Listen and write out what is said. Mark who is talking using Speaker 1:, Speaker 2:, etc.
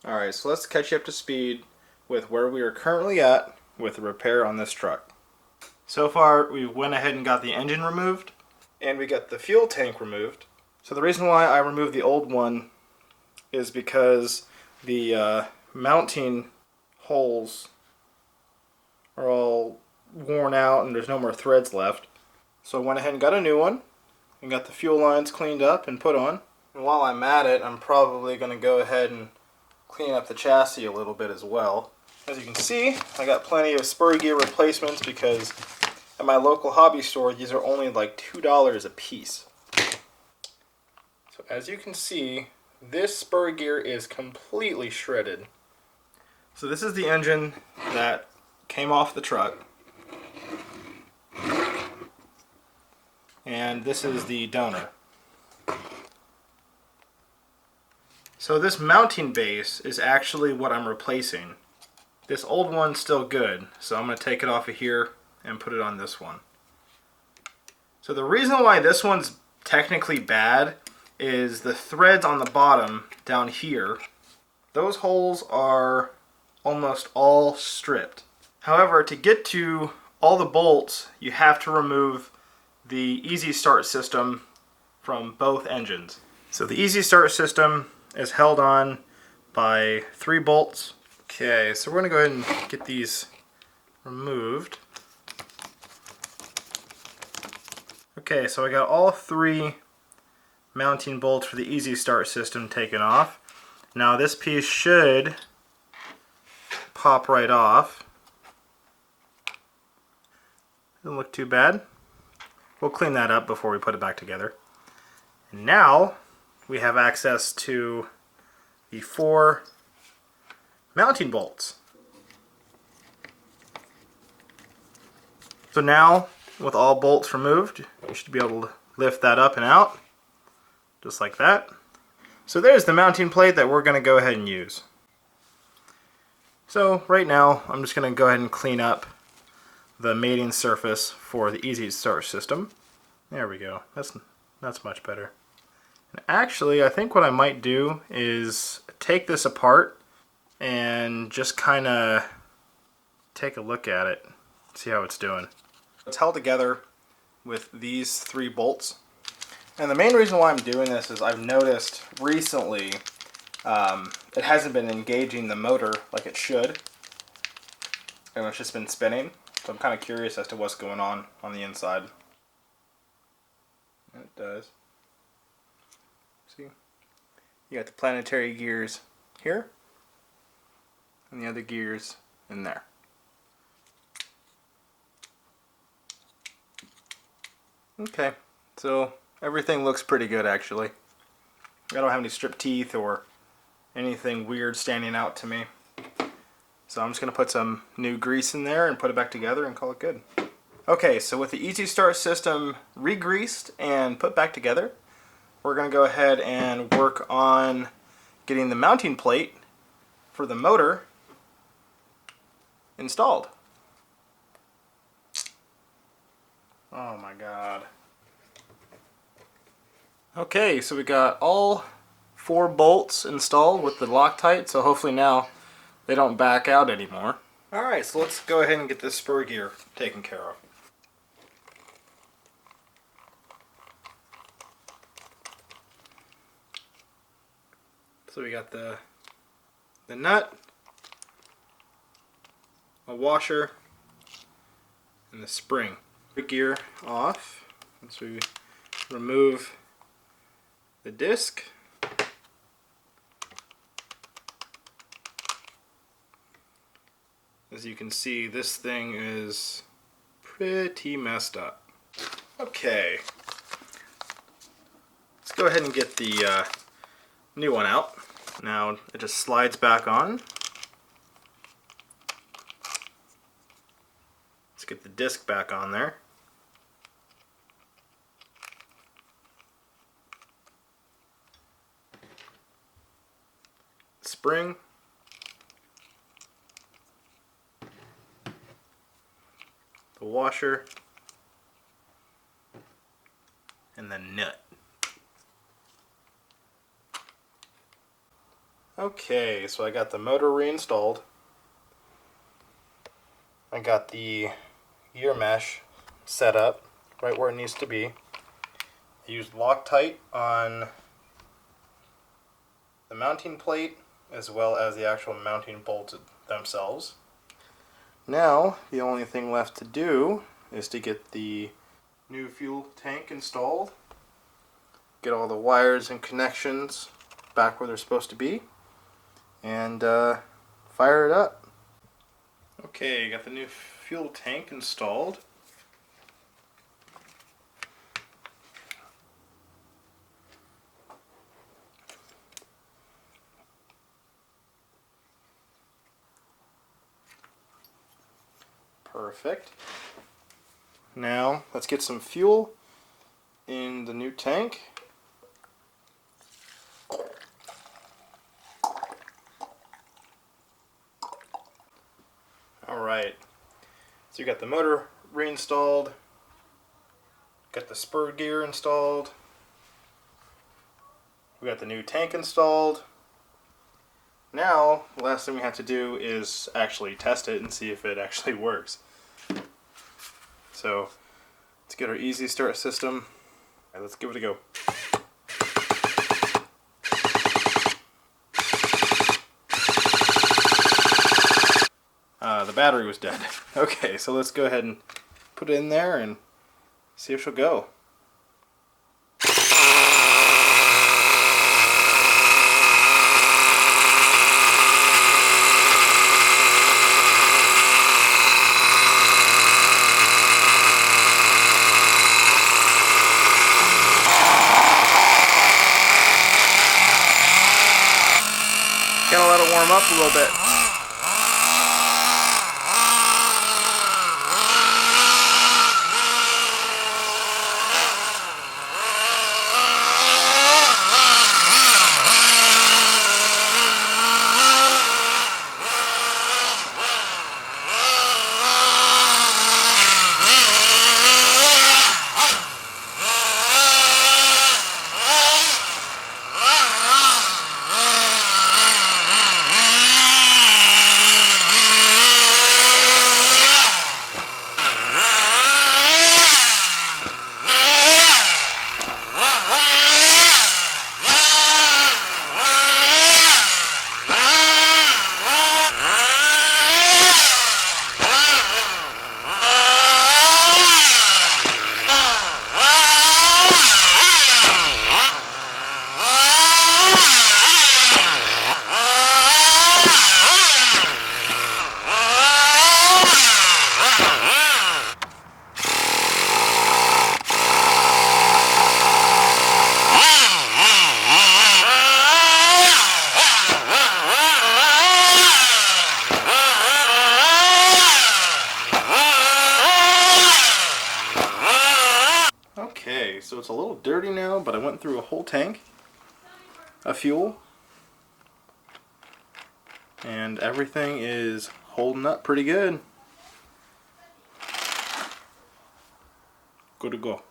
Speaker 1: Alright, so let's catch you up to speed with where we are currently at with the repair on this truck. So far, we went ahead and got the engine removed, and we got the fuel tank removed. So the reason why I removed the old one is because the mounting holes are all worn out and there's no more threads left. So I went ahead and got a new one and got the fuel lines cleaned up and put on. And while I'm at it, I'm probably going to go ahead and clean up the chassis a little bit as well. As you can see, I got plenty of spur gear replacements because at my local hobby store these are only like $2 a piece. So as you can see, this spur gear is completely shredded. So this is the engine that came off the truck, and this is the donor. So this mounting base is actually what I'm replacing. This old one's still good, so I'm going to take it off of here and put it on this one. So the reason why this one's technically bad is the threads on the bottom down here. Those holes are almost all stripped. However, to get to all the bolts, you have to remove the Easy Start system from both engines. So the Easy Start system is held on by 3 bolts. Okay, so we're going to go ahead and get these removed. Okay, so I got all 3 mounting bolts for the Easy Start system taken off. Now this piece should pop right off. Doesn't look too bad. We'll clean that up before we put it back together. And now we have access to the 4 mounting bolts. So now, with all bolts removed, you should be able to lift that up and out, just like that. So there's the mounting plate that we're going to go ahead and use. So right now, I'm just going to go ahead and clean up the mating surface for the Easy Start system. There we go. That's much better. And actually, I think what I might do is take this apart and just kind of take a look at it, see how it's doing. It's held together with these 3 bolts. And the main reason why I'm doing this is I've noticed recently it hasn't been engaging the motor like it should. And it's just been spinning. So I'm kind of curious as to what's going on the inside. And it does. See? You got the planetary gears here, and the other gears in there. Okay, so everything looks pretty good actually. I don't have any stripped teeth or anything weird standing out to me. So I'm just going to put some new grease in there and put it back together and call it good. Okay, so with the Easy Start system re-greased and put back together, we're going to go ahead and work on getting the mounting plate for the motor installed. Oh my god. Okay, so we got all 4 bolts installed with the Loctite, so hopefully now they don't back out anymore. Alright, so let's go ahead and get this spur gear taken care of. So we got the nut, a washer, and the spring. The gear off, once we remove the disc. As you can see, this thing is pretty messed up. Okay, let's go ahead and get the new one out. Now it just slides back on. Let's get the disc back on there. Spring. The washer. And the nut. Okay, so I got the motor reinstalled. I got the gear mesh set up right where it needs to be. I used Loctite on the mounting plate as well as the actual mounting bolts themselves. Now the only thing left to do is to get the new fuel tank installed, get all the wires and connections back where they're supposed to be, and fire it up. Okay, got the new fuel tank installed. Perfect. Now let's get some fuel in the new tank. Alright, so you got the motor reinstalled, got the Spur gear installed, we got the new tank installed. Now, the last thing we have to do is actually test it and see if it actually works. So, let's get our easy start system. All right, let's give it a go. The battery was dead. Okay, so let's go ahead and put it in there and see if she'll go. Gotta let it warm up a little bit. Okay, so it's a little dirty now, but I went through a whole tank of fuel and everything is holding up pretty good. Good to go.